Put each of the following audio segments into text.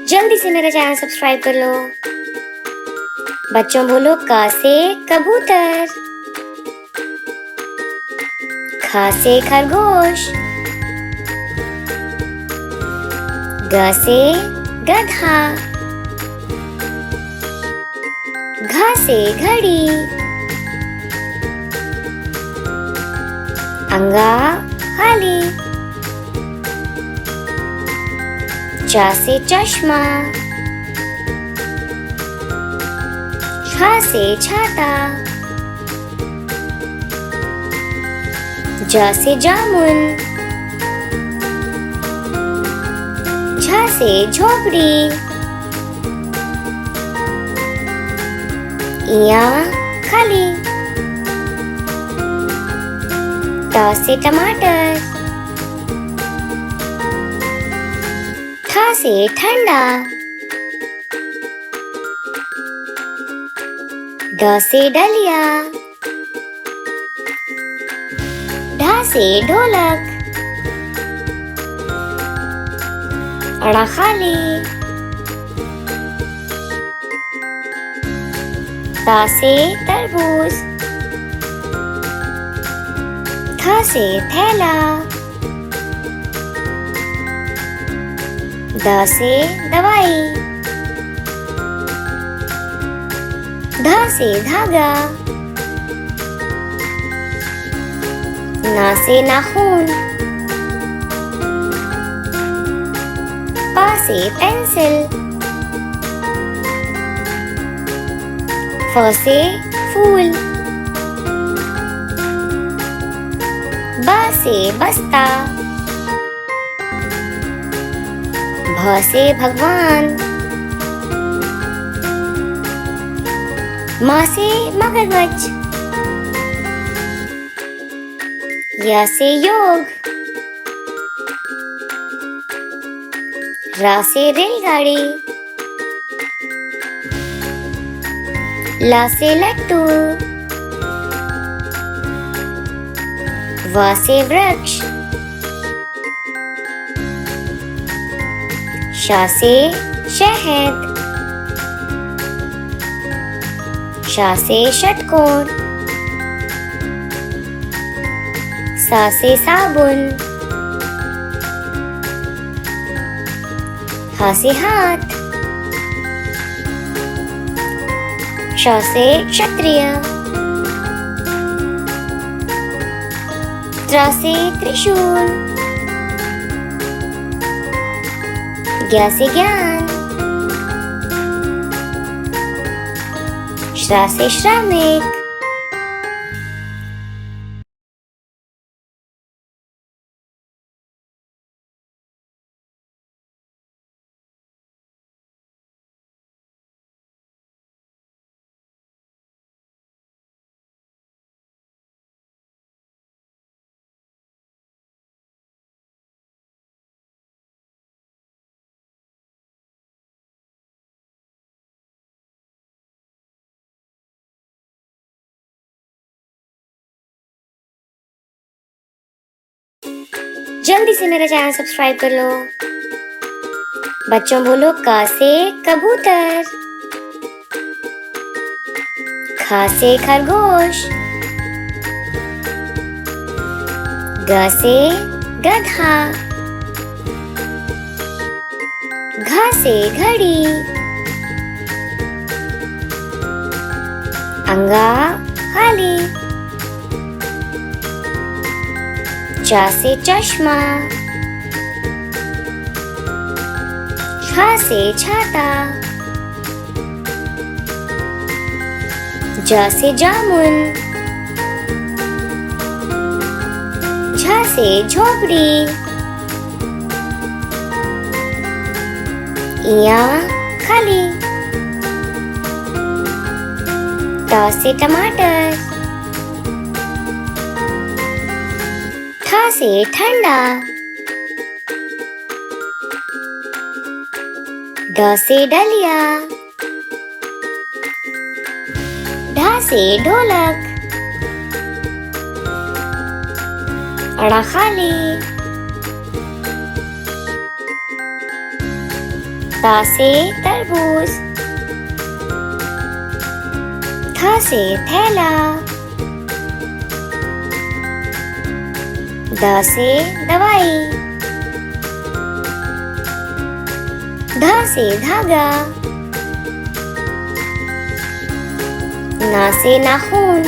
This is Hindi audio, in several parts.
जल्दी से मेरा चैनल सब्सक्राइब कर लो। बच्चों बोलो क से कबूतर, ख से खरगोश, ग से गधा, घ से घड़ी, अंगा खाली, च से चश्मा, छ से छाता, ज से जामुन, झ से झोपड़ी, इया खाली, ट से टमाटर, ठ से ठंडा, ड से डलिया, ढ से ढोलक, अड़ा खाली, ता से तरबूज, थ से थैला, द से दवाई, ध से धागा, ना से नाखून, प से पेंसिल, फ से फूल, ब से बस्ता, भ से भगवान, म से मगरमच्छ, य से योग, र से रेलगाड़ी, ल से लट्टू, व से वृक्ष, श से शहद, श से षटकोण, स से साबुन, ह से हाथ, श से क्षत्रिय, त्र से त्रिशूल, ज्ञ से ज्ञान, श्र से श्रमिक, जल्दी से मेरा चैनल सब्सक्राइब कर लो। बच्चों बोलो क से कबूतर, ख से खरगोश, ग से गधा, घ से घड़ी, अंगा खाली, च से चश्मा, छ से छाता, ज से जामुन, झ से झोपड़ी, इया खाली, ट से टमाटर, ठ से ठंडा, ड से डलिया, ढ से ढोलक, अड़ा खाली, ता से तरबूज, था से थैला, द से दवाई, धा से धागा, ना से नाखून,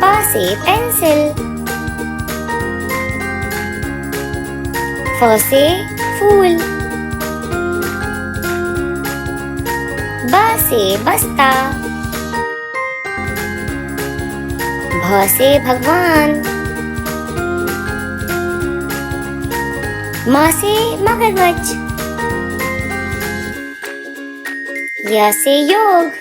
पा से पेंसिल, फ से फूल, ब से बस्ता, भ से भगवान, म से मगरमच्छ, य से योग,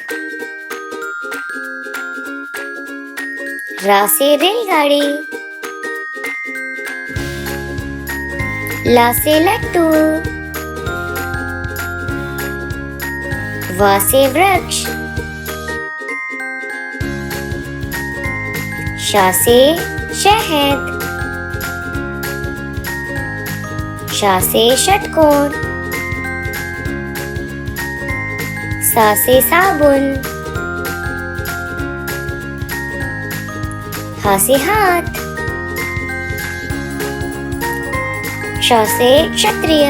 र से रेलगाड़ी, ल से लट्टू, व से वृक्ष, श से शहद, श से षटकोण, स से साबुन, ह से हाथ, श से क्षत्रिय,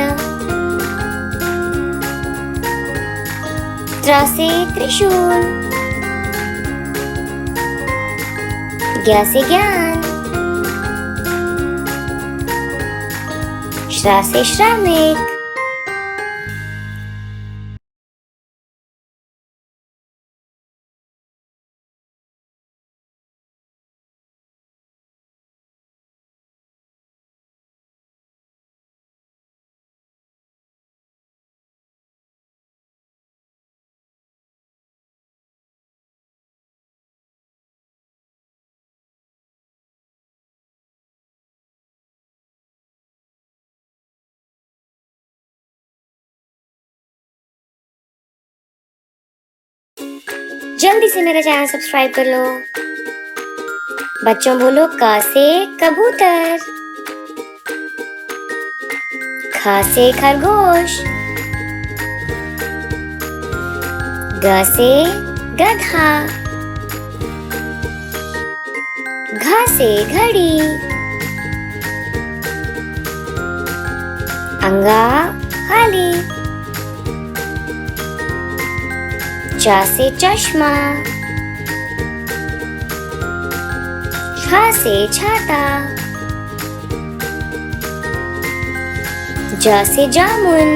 त्र से त्रिशूल, ज्ञ से ज्ञान, श्र से श्रमिक, जल्दी से मेरा चैनल सब्सक्राइब कर लो। बच्चों बोलो क से कबूतर, ख से खरगोश, ग से गधा, घ से घड़ी, अंगा खाली, च से चश्मा, छ से छाता, ज से जामुन,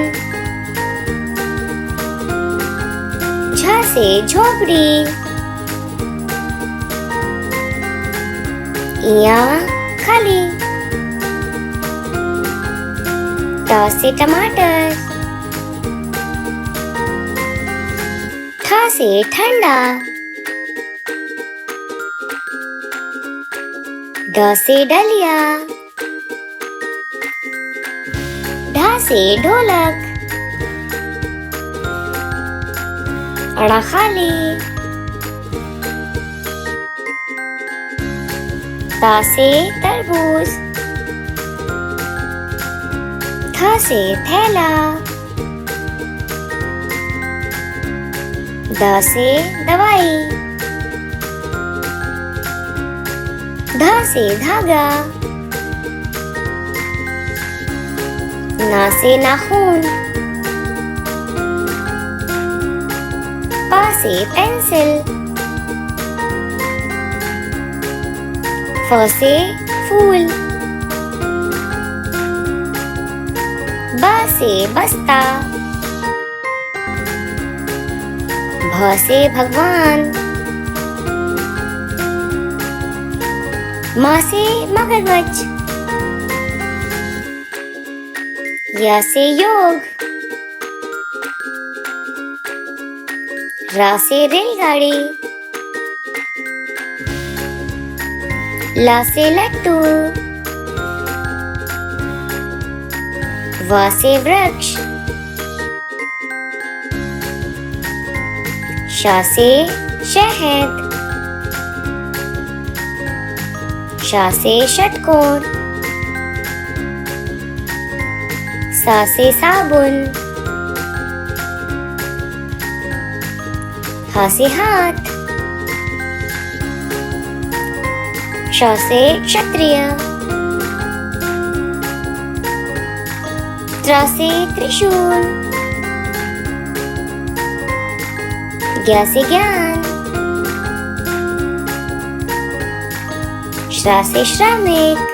झ से झोपड़ी, इया खाली, ट से टमाटर, ठ से ठंडा, ड से डलिया, ढ से ढोलक, अड़ा खाली, ता से तरबूज, थ से थैला, द से दवाई, ध से धागा, ना से नाखून, पा से पेंसिल, फ से फूल, ब से बस्ता, भ से भगवान, म से मगरमच्छ, य से योग, र से रेलगाड़ी, ल से लट्टू, व से वृक्ष, श से शहद, श से षटकोण, सा से साबुन, हा से हाथ, श से क्षत्रिय, त्र से त्रिशूल, ज्ञ से ज्ञान, श्रा से श्रमिक,